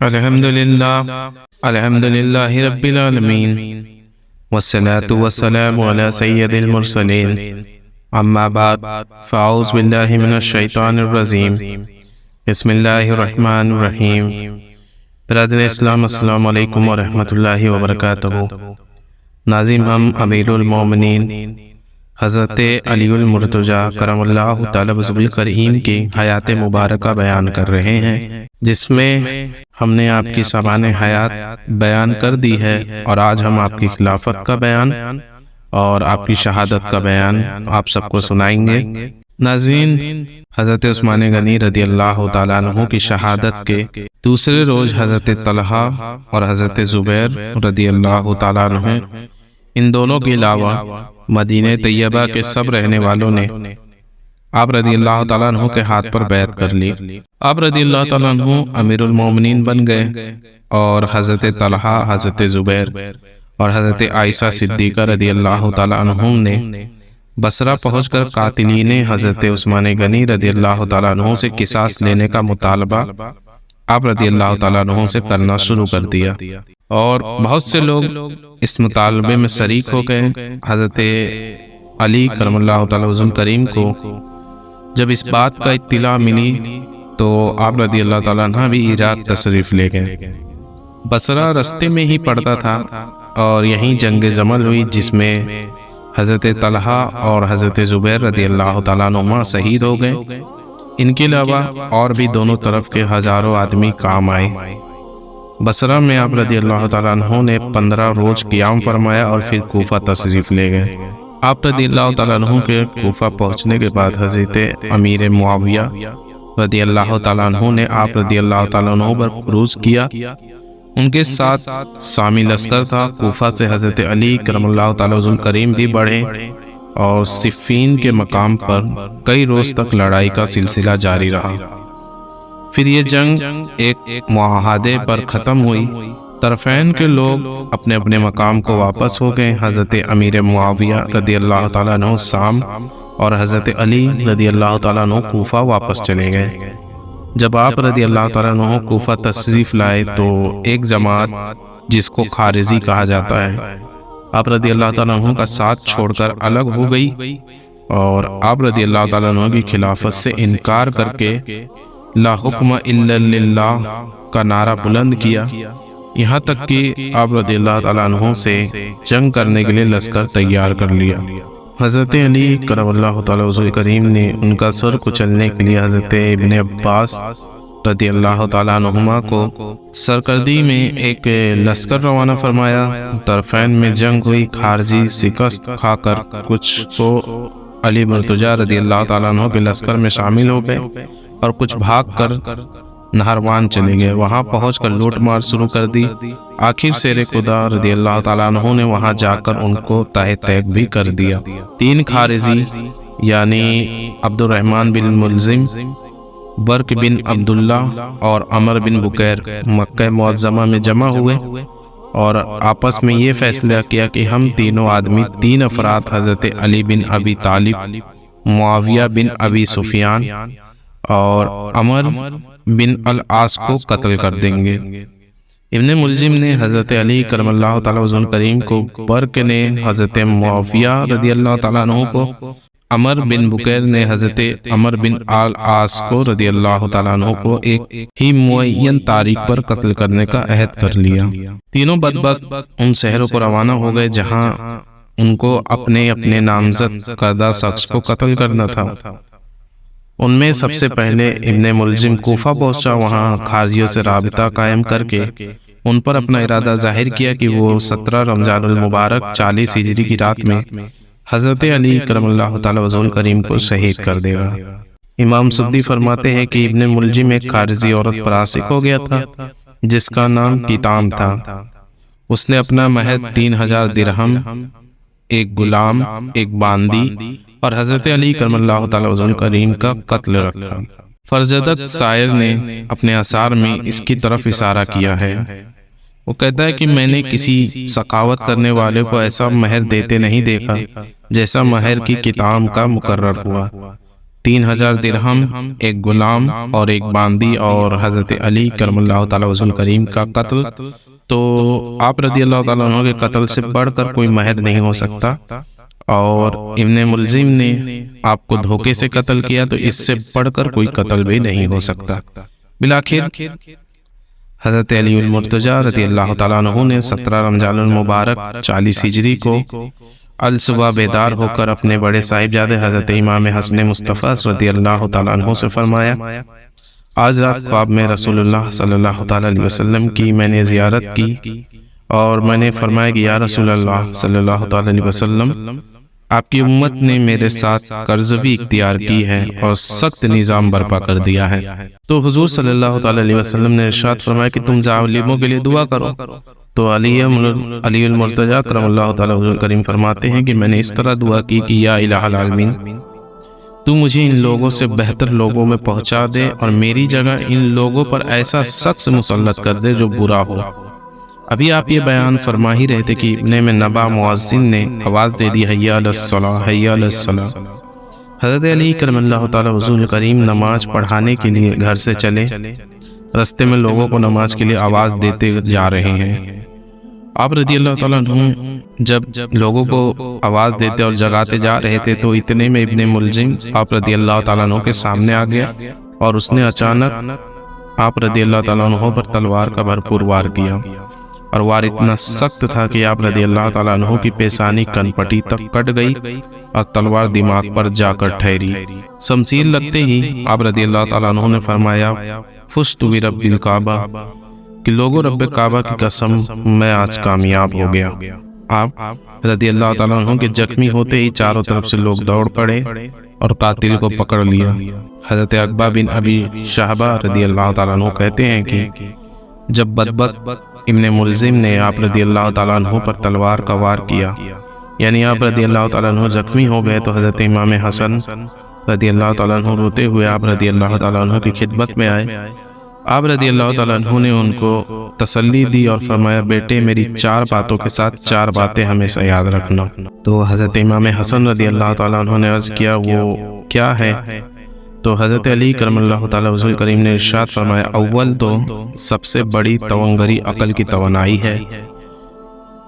الحمدللہ رب العالمین والصلاة والسلام علی سید المرسلین اما بعد فاعوذ باللہ من الشیطان الرجیم بسم اللہ الرحمن الرحیم۔ برادر اسلام السلام علیکم ورحمۃ اللہ وبرکاتہ۔ ناظرین، ہم امیر المومنین حضرت علی المرتضیٰ کرم اللہ تعالی وجہ الکریم کی حیات مبارکہ بیان کر رہے ہیں، جس میں ہم نے آپ کی سامان حیات بیان کر دی ہے، اور آج ہم آپ کی خلافت کا بیان اور آپ کی شہادت کا بیان آپ سب کو سنائیں گے۔ ناظرین، حضرت عثمان غنی رضی اللہ تعالیٰ عنہ کی شہادت کے دوسرے روز حضرت طلحہ اور حضرت زبیر رضی اللہ تعالیٰ عنہ، ان دونوں کے علاوہ مدینہ طیبہ کے سب رہنے والوں نے آپ رضی اللہ تعالیٰ عنہ کے ہاتھ پر بیعت کر لی۔ آپ رضی اللہ تعالیٰ عنہ امیر المومنین بن گئے، اور حضرت طلحہ، حضرت زبیر اور حضرت عائشہ صدیقہ رضی اللہ تعالیٰ عنہ نے بصرہ پہنچ کر قاتلین حضرت عثمان غنی رضی اللہ تعالیٰ عنہ سے قصاص لینے کا مطالبہ آپ رضی اللہ تعالیٰ عنہ سے کرنا شروع کر دیا، اور بہت سے لوگ اس مطالبے میں شریک ہو گئے۔ حضرت علی کرم اللہ تعالیٰ وجہ الکریم کو جب اس بات کا اطلاع ملی تو آپ رضی اللہ تعالیٰ عنہ بھی عراق تشریف لے گئے۔ بصرہ رستے میں ہی پڑتا تھا، اور یہیں جنگ جمل ہوئی، جس میں حضرت طلحہ اور حضرت زبیر رضی اللہ تعالیٰ عنہ شہید ہو گئے۔ ان کے علاوہ اور بھی دونوں طرف کے ہزاروں آدمی کام آئے۔ بصرہ میں آپ رضی اللہ تعالیٰ عنہ نے 15 روز قیام فرمایا اور پھر کوفہ تشریف لے گئے۔ آپ رضی اللہ تعالیٰ عنہ کے کوفہ پہنچنے کے بعد حضرت امیر معاویہ رضی اللہ تعالیٰ عنہ نے آپ رضی اللہ تعالیٰ عنہ پر عروج کیا۔ ان کے ساتھ سامی لشکر تھا۔ کوفہ سے حضرت علی کرم اللہ تعالیٰ وجہ الکریم بھی بڑھے، اور صفین کے مقام پر کئی روز تک لڑائی کا سلسلہ جاری رہا۔ پھر یہ جنگ ایک معاہدے پر ختم ہوئی۔ طرفین کے لوگ اپنے اپنے مقام کو واپس ہو گئے۔ حضرت امیر معاویہ رضی اللہ تعالیٰ عنہ شام اور حضرت علی رضی اللہ تعالیٰ عنہ کوفہ واپس چلے گئے۔ جب آپ رضی اللہ تعالیٰ عنہ کوفہ تشریف لائے تو ایک جماعت، جس کو خارزی کہا جاتا ہے، آپ رضی اللہ تعالیٰ عنہ کا ساتھ چھوڑ کر الگ ہو گئی، اور آپ رضی اللہ تعالیٰ عنہ کی خلافت سے انکار کر کے لا حکم الا للہ کا نعرہ بلند کیا، یہاں تک کہ آپ رضی اللہ تعالیٰ عنہ سے جنگ کرنے کے لیے لشکر تیار کر لیا۔ حضرت علی کرم اللہ تعالیٰ وجہ الکریم نے ان کا سر کچلنے کے لیے حضرت ابن عباس رضی اللہ تعالیٰ عنہما کو سرکردی میں ایک لشکر روانہ فرمایا۔ طرفین میں جنگ ہوئی۔ خارجی شکست کھا کر کچھ تو علی مرتضیٰ رضی اللہ تعالیٰ عنہ کے لشکر میں شامل ہو گئے، اور کچھ بھاگ کر نہروان چلے گئے۔ وہاں پہنچ کر لوٹ مار شروع کر دی۔ آخر شیر خدا رضی اللہ تعالیٰ عنہ نے وہاں جا کر ان کو تہہ تیگ بھی کر دیا۔ 3 خارزی یعنی عبد الرحمن بن ملزم، برق بن عبداللہ اور عمر بن بکیر مکہ معظمہ میں جمع ہوئے، اور آپس میں یہ فیصلہ کیا کہ ہم تینوں آدمی 3 افراد حضرت علی بن ابی طالب، معاویہ بن ابی سفیان اور عمر بن العاص کو قتل کر دیں گے۔ ابن ملزم نے حضرت علی کرم اللہ تعالیٰ وجہ الکریم کو، برق نے حضرت معاویہ رضی اللہ تعالیٰ عنہ کو، عمر بن بکیر نے حضرت عمر بن العاص کو رضی اللہ تعالیٰ عنہ کو ایک ہی معین تاریخ پر قتل کرنے کا عہد کر لیا۔ تینوں بدبخت ان شہروں کو روانہ ہو گئے جہاں ان کو اپنے اپنے نامزد کردہ شخص کو قتل کرنا تھا۔ ان میں سب سے پہلے ابن ملزم کوفہ پہنچا۔ وہاں خارجیوں سے رابطہ قائم کر کے ان پر اپنا ارادہ ظاہر کیا کہ وہ 17 رمضان المبارک 40 ہجری کی رات میں حضرت علی کرم اللہ تعالیٰ وجہ الکریم کو شہید کر دے گا۔ امام سدی فرماتے ہیں کہ ابن ملزم ایک خارجی عورت پر عاشق ہو گیا تھا، جس کا نام کتام تھا۔ اس نے اپنا مہر 3000 درہم، ایک غلام، ایک باندی اور حضرت علی کرم اللہ تعالیٰ وجہ الکریم کا قتل رکھا۔ فرزدق شاعر نے اپنے اثار میں اس کی طرف اشارہ کیا ہے۔ وہ کہتا ہے کہ میں نے کسی سخاوت کرنے والے کو ایسا مہر دیتے نہیں دیکھا جیسا مہر کی کتام کا مقرر ہوا۔ 3000 درہم، ایک غلام اور ایک باندی، اور حضرت علی کرم اللہ تعالیٰ وجہ الکریم کا قتل۔ تو آپ رضی اللہ تعالیٰ عنہ کے قتل سے بڑھ کر کوئی مہر نہیں ہو سکتا، اور ابن ملزم نے آپ کو دھوکے سے قتل کیا، تو اس سے بڑھ کر کوئی قتل بھی نہیں ہو سکتا۔ بالآخر حضرت علی المرتضیٰ رضی اللہ تعالیٰ عنہ نے 17 رمضان المبارک 40 ہجری کو الصبح بیدار ہو کر اپنے بڑے صاحبزادے حضرت امام حسن مصطفیٰ رضی اللہ تعالیٰ عنہ سے فرمایا، آج رات خواب میں رسول اللہ صلی اللہ تعالیٰ علیہ وسلم کی میں نے زیارت کی، اور میں نے فرمایا کہ یا رسول اللہ صلی اللہ تعالیٰ علیہ وسلم، آپ کی امت نے میرے ساتھ قرضوی اختیار کی ہے اور سخت نظام برپا کر دیا ہے۔ تو حضور صلی اللہ تعالیٰ علیہ وسلم نے ارشاد فرمایا کہ تم ظالموں کے لیے دعا کرو۔ تو علی المرتضیٰ کرم اللہ تعالیٰ وجہ الکریم فرماتے ہیں کہ میں نے اس طرح دعا کی کہ یا الہ العالمین، تو مجھے ان لوگوں سے بہتر لوگوں میں پہنچا دے، اور میری جگہ ان لوگوں پر ایسا شخص مسلط کر دے جو برا ہو۔ ابھی آپ یہ بیان فرما ہی رہے تھے کہ ابن میں نبا مؤذن نے آواز دے دی، حی علی الصلاۃ، حی علی الصلاۃ۔ حضرت علی کرم اللہ تعالیٰ وجہ الکریم نماز پڑھانے کے لیے گھر سے چلے، رستے میں لوگوں کو نماز کے لیے آواز دیتے جا رہے ہیں۔ آپ رضی اللہ تعالیٰ عنہ جب لوگوں کو آواز دیتے اور جگاتے جا رہے تھے، تو اتنے میں ابن ملزم آپ رضی اللہ تعالیٰ عنہ کے سامنے آ گیا، اور اس نے اچانک آپ رضی اللہ تعالیٰ عنہ پر تلوار کا بھرپور وار کیا، اور وار اتنا سخت تھا کہ آپ رضی اللہ تعالیٰ عنہ کی پیشانی کن پٹی تک کٹ گئی، اور تلوار دماغ پر جا کر ٹھہری۔ شمشیر لگتے ہی آپ رضی اللہ تعالیٰ عنہ نے فرمایا، فزت برب الکعبہ، کہ لوگوں رب کعبہ کی قسم میں آج کامیاب ہو گیا۔ آپ رضی اللہ تعالیٰ عنہ کے زخمی ہوتے ہی چاروں طرف سے لوگ دوڑ پڑے اور قاتل کو پکڑ لیا۔ حضرت عقبہ بن ابی شہبہ رضی اللہ تعالیٰ عنہ کہتے ہیں کہ جب بدبخت ابن ملزم نے آپ رضی اللہ تعالیٰ عنہ پر تلوار کا وار کیا، یعنی آپ رضی اللہ تعالیٰ عنہ زخمی ہو گئے، تو حضرت امام حسن رضی اللہ تعالیٰ عنہ روتے ہوئے آپ رضی اللہ تعالیٰ عنہ کی خدمت میں آئے۔ آپ رضی اللہ تعالیٰ عنہ نے ان کو تسلی دی اور فرمایا، بیٹے میری 4 باتوں کے ساتھ 4 باتیں ہمیشہ یاد رکھنا۔ تو حضرت امام حسن رضی اللہ تعالیٰ عنہ نے عرض کیا، وہ کیا ہے؟ تو حضرت علی کرم اللہ تعالیٰ وجہ الکریم نے ارشاد فرمایا، اول تو سب سے بڑی توانگری عقل کی توانائی ہے۔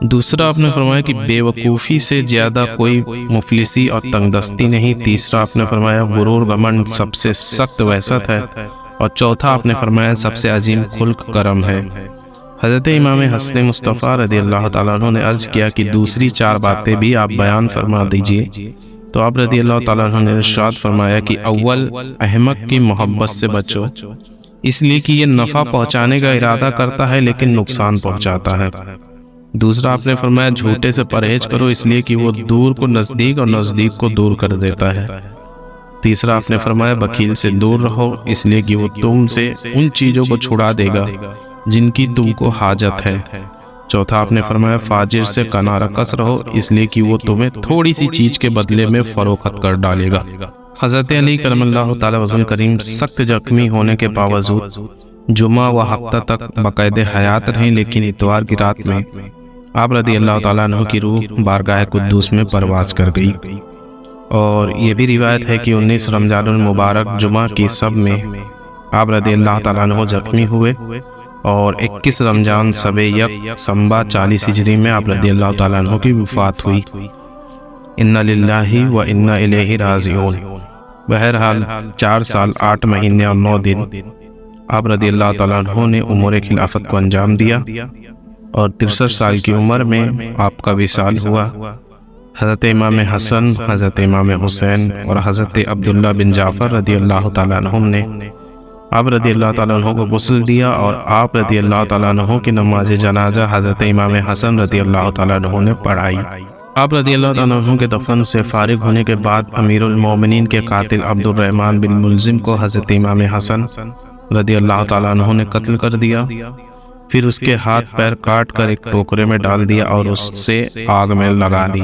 دوسرا آپ نے فرمایا کہ بے وقوفی سے زیادہ کوئی مفلسی اور تنگ دستی نہیں۔ تیسرا آپ نے فرمایا غرور گھمنڈ سب سے سخت وحشت ہے، اور چوتھا آپ نے فرمایا سب سے عظیم خلق کرم ہے۔ حضرت امام حسن مصطفیٰ رضی اللہ تعالیٰ عنہ نے عرض کیا کہ دوسری 4 باتیں بھی آپ بیان فرما دیجئے۔ تو آپ رضی اللہ تعالیٰ عنہ نے ارشاد فرمایا کہ اول احمق کی محبت سے بچو، اس لیے کہ یہ نفع پہنچانے کا ارادہ کرتا ہے لیکن نقصان پہنچاتا ہے۔ دوسرا آپ نے فرمایا جھوٹے سے پرہیز کرو، اس لیے کہ وہ دور کو نزدیک اور نزدیک کو دور کر دیتا ہے۔ تیسرا آپ نے فرمایا بخیل سے دور رہو، اس لیے کہ وہ تم سے ان چیزوں کو چھڑا دے گا جن کی تم کو حاجت ہے۔ چوتھا آپ نے فرمایا فاجر سے کنارہ کس رہو، اس لیے کہ وہ تمہیں تھوڑی سی چیز کے بدلے میں فروخت کر ڈالے گا۔ حضرت علی کرم اللہ تعالیٰ وجہ الکریم سخت زخمی ہونے کے باوجود جمعہ و ہفتہ تک باقاعدہ حیات رہیں، لیکن اتوار کی رات میں آپ رضی اللہ تعالیٰ عنہ کی روح بارگاہ قدوس میں پرواز کر گئی۔ اور یہ بھی روایت ہے کہ 19 رمضان المبارک جمعہ کی شب میں آپ رضی اللہ تعالیٰ عنہ زخمی ہوئے، اور 21 رمضان شب یک سنبا 40 ہجری میں آپ رضی اللہ تعالیٰ عنہ کی وفات ہوئی۔ انا للہ و انا الیہ راجعون۔ بہرحال 4 سال 8 مہینے اور 9 دن آپ رضی اللہ تعالیٰ عنہ نے امور خلافت کو انجام دیا، اور 63 سال کی عمر میں آپ کا وصال ہوا۔ حضرت امام حسن، حضرت امام حسین اور حضرت عبداللہ بن جعفر رضی اللہ تعالیٰ عنہ نے آپ رضی اللہ تعالیٰ عنہ کو غسل دیا، اور آپ رضی اللہ تعالیٰ عنہ کی نماز جنازہ حضرت امام حسن رضی اللہ تعالیٰ عنہ نے پڑھائی۔ آپ رضی اللہ تعالیٰ عنہ کے دفن سے فارغ ہونے کے بعد امیر المومنین کے قاتل عبد الرحمن بن ملزم کو حضرت امام حسن رضی اللہ تعالیٰ عنہ نے قتل کر دیا، پھر اس کے ہاتھ پیر کاٹ کر ایک ٹوکرے میں ڈال دیا اور اس سے آگ میں لگا دی،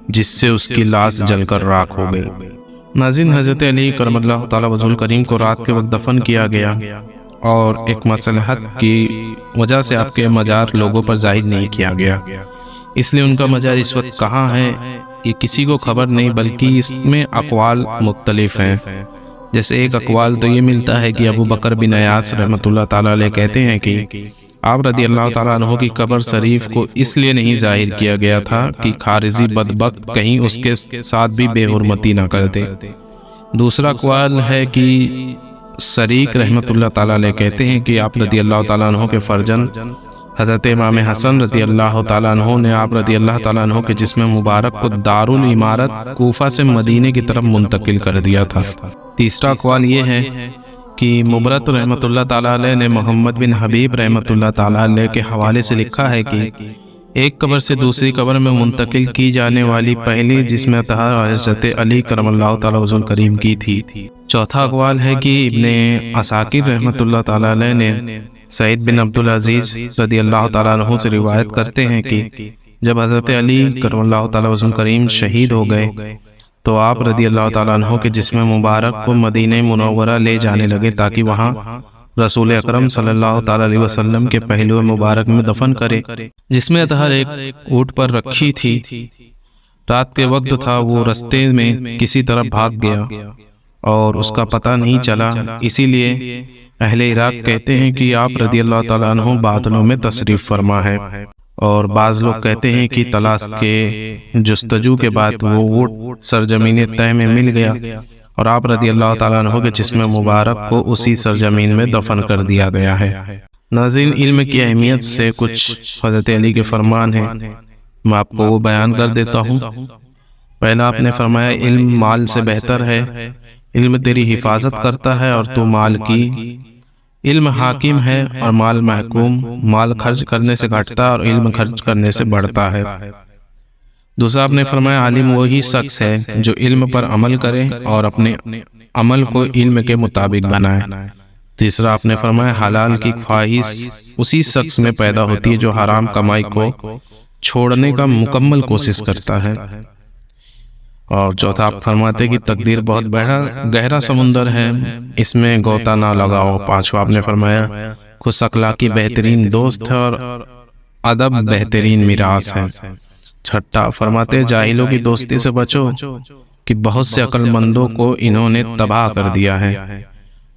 جس سے اس کی لاش جل کر راکھ ہو گئی۔ ناظرین، حضرت علی کرم اللہ تعالیٰ وجہ الکریم کو رات کے وقت دفن کیا گیا، اور ایک مصلحت کی وجہ سے آپ کے مزار لوگوں پر ظاہر نہیں کیا گیا، اس لیے ان کا مزار اس وقت کہاں ہے یہ کسی کو خبر نہیں، بلکہ اس میں اقوال مختلف ہیں۔ جیسے ایک اقوال تو یہ ملتا ہے کہ ابو بکر بن ایاس رحمۃ اللہ تعالیٰ علیہ کہتے ہیں کہ آپ رضی اللہ تعالیٰ عنہ کی قبر شریف کو اس لیے نہیں ظاہر کیا گیا تھا کہ خارجی بدبخت کہیں اس کے ساتھ بھی بے حرمتی نہ کر دے۔ دوسرا اقوال ہے کہ شریک رحمۃ اللہ تعالیٰ علیہ کہتے ہیں کہ آپ رضی اللہ تعالیٰ عنہ کے فرزند حضرت امام حسن رضی اللہ تعالیٰ عنہ نے آپ رضی اللہ تعالیٰ عنہ کے جسم مبارک کو دارالامارت کوفہ سے مدینے کی طرف منتقل کر دیا تھا۔ تیسرا اقوال یہ ہے کہ مبرد رحمۃ اللہ تعالیٰ علیہ نے محمد بن حبیب رحمۃ اللہ تعالیٰ علیہ کے حوالے سے لکھا ہے کہ ایک قبر سے دوسری قبر میں منتقل کی جانے والی پہلی جسم اطہار حضرت علی کرم اللہ تعالیٰ وجہ الکریم کی تھی۔ چوتھا اقوال ہے کہ ابن عساکر رحمۃ اللہ تعالیٰ علیہ نے سعید بن عبدالعزیز رضی اللہ تعالیٰ عنہ سے روایت کرتے ہیں کہ جب حضرت علی کرم اللہ تعالیٰ وجہ الکریم شہید ہو گئے تو آپ رضی اللہ تعالیٰ عنہ کے جسم مبارک کو مدینہ منورہ لے جانے لگے تاکہ وہاں رسول اکرم صلی اللہ تعالیٰ علیہ وسلم کے پہلو مبارک میں دفن کرے۔ جسم اطہر ایک اونٹ پر رکھی تھی، رات کے وقت تھا، وہ رستے میں کسی طرف بھاگ گیا اور اس کا پتہ نہیں چلا، اسی لیے اہل عراق کہتے ہیں کہ آپ رضی اللہ تعالیٰ عنہ باطنوں میں تشریف فرما ہے، اور بعض لوگ کہتے ہیں کہ تلاش کے جستجو کے بعد وہ اونٹ سرزمین طے میں مل گیا اور آپ رضی اللہ تعالیٰ عنہ کے جسم مبارک کو اسی سرزمین میں دفن کر دیا گیا ہے۔ ناظرین، علم کی اہمیت سے کچھ حضرت علی کے فرمان ہیں، میں آپ کو وہ بیان کر دیتا ہوں۔ پہلا آپ نے فرمایا علم مال سے بہتر ہے، علم تیری حفاظت کرتا ہے اور تو مال کی، علم حاکم ہے اور مال محکوم، مال خرچ کرنے سے گھٹتا اور علم خرچ کرنے سے بڑھتا ہے۔ دوسرا آپ نے فرمایا عالم وہی شخص ہے جو علم پر عمل کرے اور اپنے عمل کو علم کے مطابق بنائے۔ تیسرا آپ نے فرمایا حلال کی خواہش اسی شخص میں پیدا ہوتی ہے جو حرام کمائی کو چھوڑنے کا مکمل کوشش کرتا ہے۔ اور چوتھا آپ فرماتے کہ تقدیر بہت گہرا سمندر ہے، اس میں غوطہ نہ لگاؤ۔ پانچواں آپ نے فرمایا خوش اخلاقی بہترین دوست ہے اور ادب بہترین میراث ہے۔ چھٹا فرماتے جاہلوں کی دوستی سے بچو کہ بہت سے عقل مندوں کو انہوں نے تباہ کر دیا ہے۔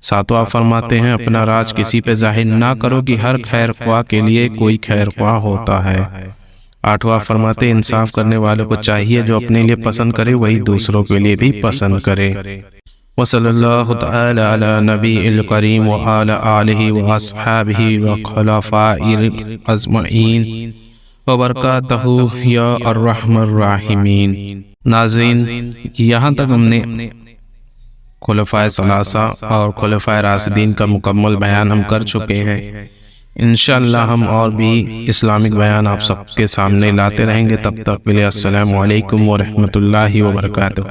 ساتواں فرماتے ہیں اپنا راز کسی پہ ظاہر نہ کرو کہ ہر خیر خواہ کے لیے کوئی خیر خواہ ہوتا ہے۔ آٹھواں فرماتے انصاف کرنے والوں کو چاہیے جو اپنے لیے پسند کرے وہی دوسروں کے لیے بھی پسند کرے۔ وصلی اللہ تعالی علی نبی الکریم وعلی آلہ واصحابہ وخلفائہ اجمعین وبرکاتہ یا ارحم الراحمین۔ ناظرین، یہاں تک ہم نے خلفائے ثلاثہ اور خلفائے راشدین کا مکمل بیان ہم کر چکے ہیں۔ انشاءاللہ ہم اور بھی اسلامک بیان آپ سب کے سامنے لاتے رہیں گے۔ تب تک کے لیے السلام علیکم ورحمۃ اللہ وبرکاتہ۔